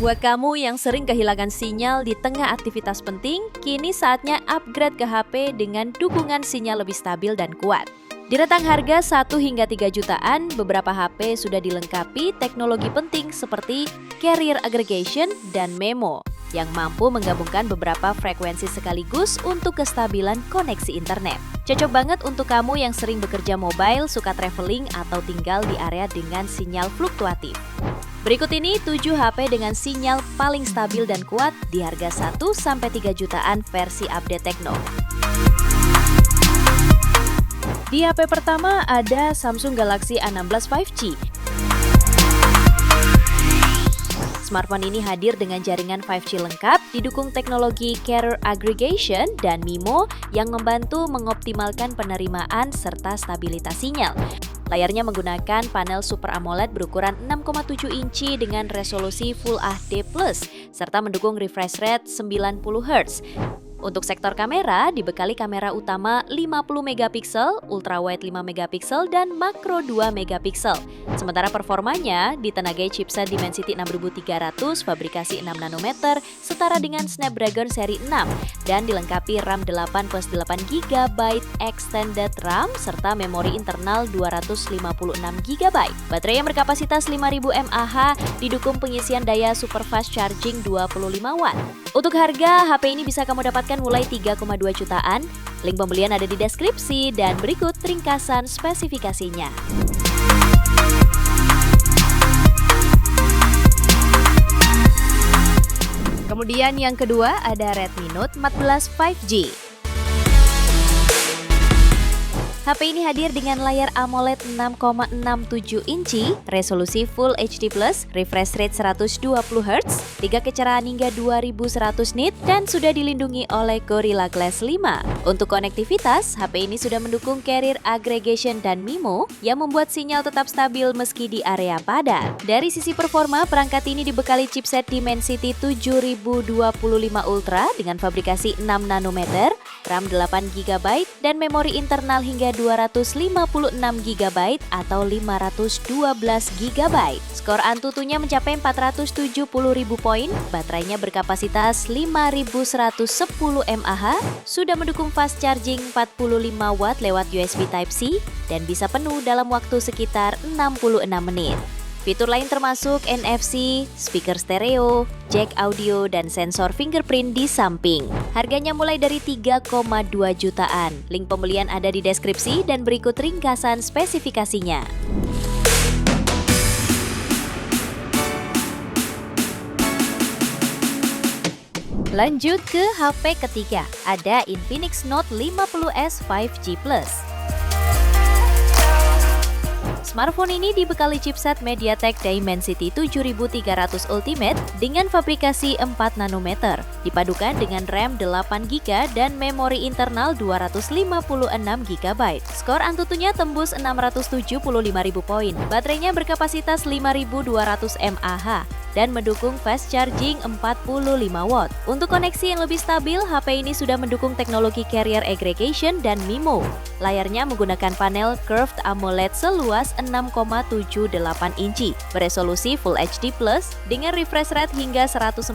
Buat kamu yang sering kehilangan sinyal di tengah aktivitas penting, kini saatnya upgrade ke HP dengan dukungan sinyal lebih stabil dan kuat. Di rentang harga 1 hingga 3 jutaan, beberapa HP sudah dilengkapi teknologi penting seperti carrier aggregation dan MeMo yang mampu menggabungkan beberapa frekuensi sekaligus untuk kestabilan koneksi internet. Cocok banget untuk kamu yang sering bekerja mobile, suka traveling, atau tinggal di area dengan sinyal fluktuatif. Berikut ini 7 HP dengan sinyal paling stabil dan kuat di harga 1-3 jutaan versi update Tecno. Di HP pertama ada Samsung Galaxy A16 5G. Smartphone ini hadir dengan jaringan 5G lengkap, didukung teknologi carrier aggregation dan MeMo yang membantu mengoptimalkan penerimaan serta stabilitas sinyal. Layarnya menggunakan panel Super AMOLED berukuran 6,7 inci dengan resolusi Full HD+, serta mendukung refresh rate 90 Hz. Untuk sektor kamera, dibekali kamera utama 50 megapiksel, ultrawide 5 megapiksel, dan makro 2 megapiksel. Sementara performanya ditenagai chipset Dimensity 6300 fabrikasi 6 nanometer setara dengan Snapdragon seri 6 dan dilengkapi RAM 8 plus 8 GB extended RAM serta memori internal 256 GB. Baterai yang berkapasitas 5000 mAh didukung pengisian daya super fast charging 25 Watt. Untuk harga, HP ini bisa kamu dapatkan mulai 3,2 jutaan. Link pembelian ada di deskripsi dan berikut ringkasan spesifikasinya. Kemudian yang kedua ada Redmi Note 14 5G. HP ini hadir dengan layar AMOLED 6,67 inci, resolusi Full HD+, refresh rate 120 Hz, 3 kecerahan hingga 2100 nit, dan sudah dilindungi oleh Gorilla Glass 5. Untuk konektivitas, HP ini sudah mendukung carrier aggregation dan MeMo yang membuat sinyal tetap stabil meski di area padat. Dari sisi performa, perangkat ini dibekali chipset Dimensity 7025 Ultra dengan fabrikasi 6 nanometer, RAM 8 GB, dan memori internal hingga 256 GB atau 512 GB. Skor Antutunya mencapai 470.000 poin, baterainya berkapasitas 5110 mAh, sudah mendukung fast charging 45 Watt lewat USB Type-C, dan bisa penuh dalam waktu sekitar 66 menit. Fitur lain termasuk NFC, speaker stereo, jack audio, dan sensor fingerprint di samping. Harganya mulai dari 3,2 jutaan. Link pembelian ada di deskripsi dan berikut ringkasan spesifikasinya. Lanjut ke HP ketiga, ada Infinix Note 50s 5G Plus. Smartphone ini dibekali chipset MediaTek Dimensity 7300 Ultimate dengan fabrikasi 4 nanometer, dipadukan dengan RAM 8 GB dan memori internal 256 GB. Skor Antutunya tembus 675.000 poin. Baterainya berkapasitas 5200 mAh dan mendukung fast charging 45 Watt. Untuk koneksi yang lebih stabil, HP ini sudah mendukung teknologi carrier aggregation dan MeMo. Layarnya menggunakan panel curved AMOLED seluas 6,78 inci, beresolusi Full HD+, dengan refresh rate hingga 144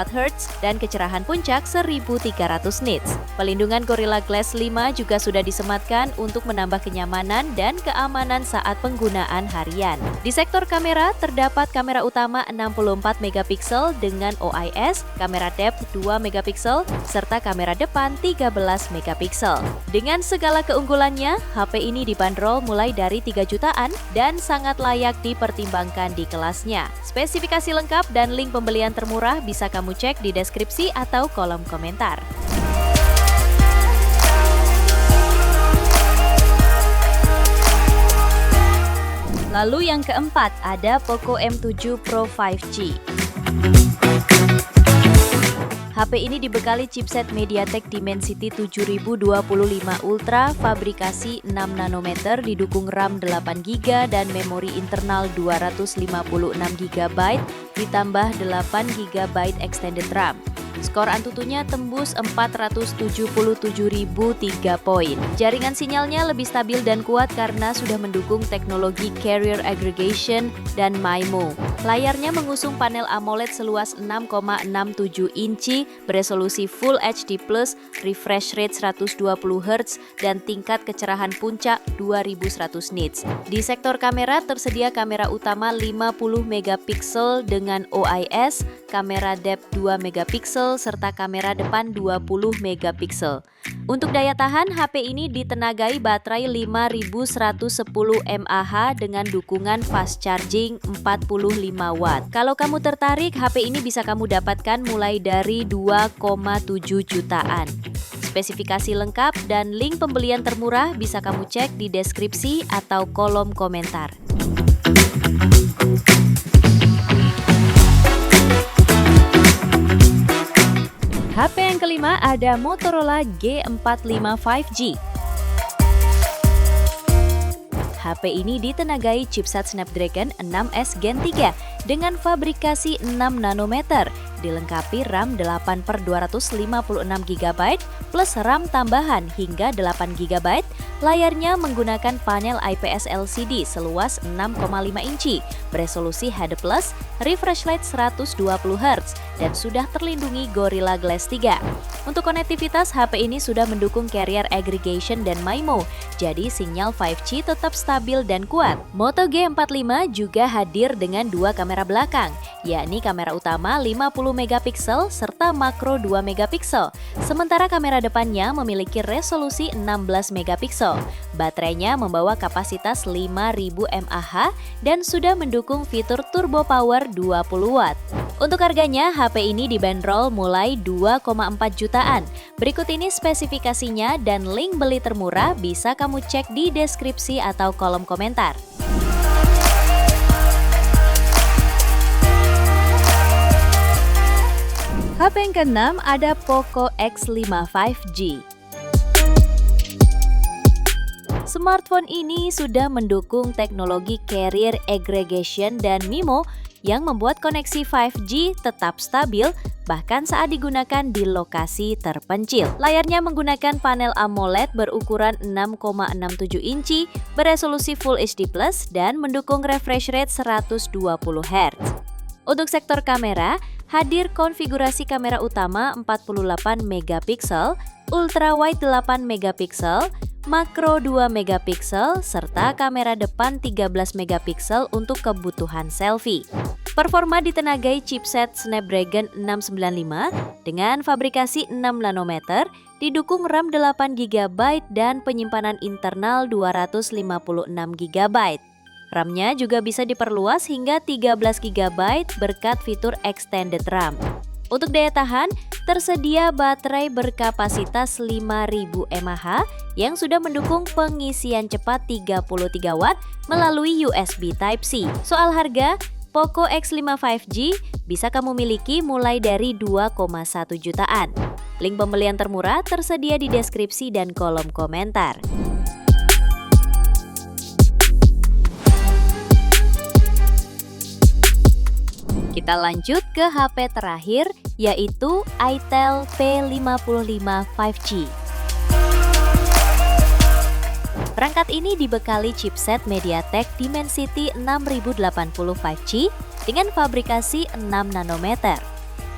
Hz dan kecerahan puncak 1300 nits. Pelindungan Gorilla Glass 5 juga sudah disematkan untuk menambah kenyamanan dan keamanan saat penggunaan harian. Di sektor kamera, terdapat kamera utama 64 megapiksel dengan OIS, kamera depth 2 megapiksel, serta kamera depan 13 megapiksel. Dengan segala keunggulannya, HP ini dibanderol mulai dari 3 jutaan dan sangat layak dipertimbangkan di kelasnya. Spesifikasi lengkap dan link pembelian termurah bisa kamu cek di deskripsi atau kolom komentar. Lalu yang keempat ada Poco M7 Pro 5G. HP ini dibekali chipset MediaTek Dimensity 7025 Ultra fabrikasi 6 nanometer, didukung RAM 8 GB dan memori internal 256 GB ditambah 8 GB extended RAM. Skor Antutunya tembus 477.003 poin. Jaringan sinyalnya lebih stabil dan kuat karena sudah mendukung teknologi Carrier Aggregation dan MIMO. Layarnya mengusung panel AMOLED seluas 6,67 inci, beresolusi Full HD+, refresh rate 120 Hz, dan tingkat kecerahan puncak 2100 nits. Di sektor kamera tersedia kamera utama 50 megapiksel dengan OIS, kamera depth 2 megapiksel, serta kamera depan 20 megapiksel. Untuk daya tahan, HP ini ditenagai baterai 5110 mAh dengan dukungan fast charging 45 watt. Kalau kamu tertarik, HP ini bisa kamu dapatkan mulai dari 2,7 jutaan. Spesifikasi lengkap dan link pembelian termurah bisa kamu cek di deskripsi atau kolom komentar. HP yang kelima ada Motorola G45 5G. HP ini ditenagai chipset Snapdragon 6S Gen 3 dengan fabrikasi 6 nanometer, dilengkapi RAM 8/256 GB plus RAM tambahan hingga 8 GB. Layarnya menggunakan panel IPS LCD seluas 6,5 inci, beresolusi HD+, refresh rate 120 Hz, dan sudah terlindungi Gorilla Glass 3. Untuk konektivitas, HP ini sudah mendukung Carrier Aggregation dan MIMO, jadi sinyal 5G tetap stabil dan kuat. Moto G45 juga hadir dengan dua kamera belakang, yakni kamera utama 50 megapiksel serta makro 2 megapiksel. Sementara kamera depannya memiliki resolusi 16 megapiksel. Baterainya membawa kapasitas 5000 mAh dan sudah mendukung fitur turbo power 20 watt. Untuk harganya, HP ini dibanderol mulai 2,4 jutaan. Berikut ini spesifikasinya dan link beli termurah bisa kamu cek di deskripsi atau kolom komentar. HP yang keenam ada Poco X5 5G. Smartphone ini sudah mendukung teknologi Carrier Aggregation dan MIMO yang membuat koneksi 5G tetap stabil bahkan saat digunakan di lokasi terpencil. Layarnya menggunakan panel AMOLED berukuran 6,67 inci, beresolusi Full HD+, dan mendukung refresh rate 120 Hz. Untuk sektor kamera, hadir konfigurasi kamera utama 48 megapiksel, ultrawide 8 megapiksel, makro 2 megapiksel, serta kamera depan 13 megapiksel untuk kebutuhan selfie. Performa ditenagai chipset Snapdragon 695 dengan fabrikasi 6 nanometer, didukung RAM 8 GB dan penyimpanan internal 256 GB. RAM-nya juga bisa diperluas hingga 13 GB berkat fitur Extended RAM. Untuk daya tahan, tersedia baterai berkapasitas 5000 mAh yang sudah mendukung pengisian cepat 33 watt melalui USB Type-C. Soal harga, Poco X5 5G bisa kamu miliki mulai dari 2,1 jutaan. Link pembelian termurah tersedia di deskripsi dan kolom komentar. Kita lanjut ke HP terakhir, yaitu Itel P55 5G. Perangkat ini dibekali chipset MediaTek Dimensity 6080 5G dengan fabrikasi 6 nanometer.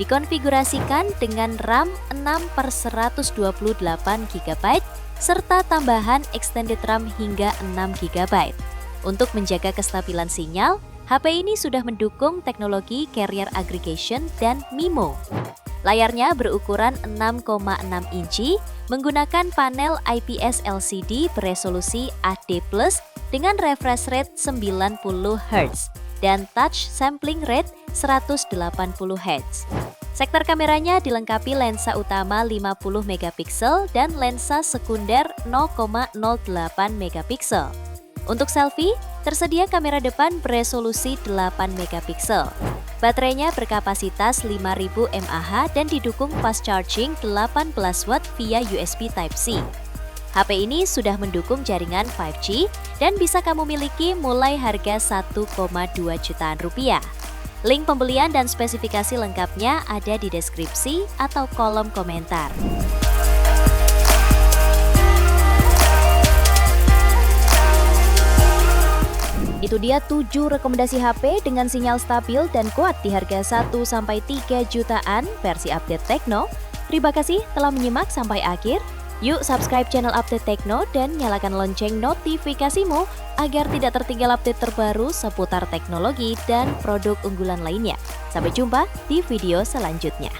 Dikonfigurasikan dengan RAM 6/128 GB serta tambahan extended RAM hingga 6 GB. Untuk menjaga kestabilan sinyal, HP ini sudah mendukung teknologi Carrier Aggregation dan MIMO. Layarnya berukuran 6,6 inci, menggunakan panel IPS LCD beresolusi HD+, dengan refresh rate 90 Hz dan touch sampling rate 180 Hz. Sektor kameranya dilengkapi lensa utama 50 megapiksel dan lensa sekunder 0,08 megapiksel. Untuk selfie, tersedia kamera depan beresolusi 8 megapiksel. Baterainya berkapasitas 5000 mAh dan didukung fast charging 18 watt via USB Type-C. HP ini sudah mendukung jaringan 5G dan bisa kamu miliki mulai harga 1,2 jutaan rupiah. Link pembelian dan spesifikasi lengkapnya ada di deskripsi atau kolom komentar. Itu dia 7 rekomendasi HP dengan sinyal stabil dan kuat di harga 1-3 jutaan versi update Tekno. Terima kasih telah menyimak sampai akhir. Yuk subscribe channel Update Tekno dan nyalakan lonceng notifikasimu agar tidak tertinggal update terbaru seputar teknologi dan produk unggulan lainnya. Sampai jumpa di video selanjutnya.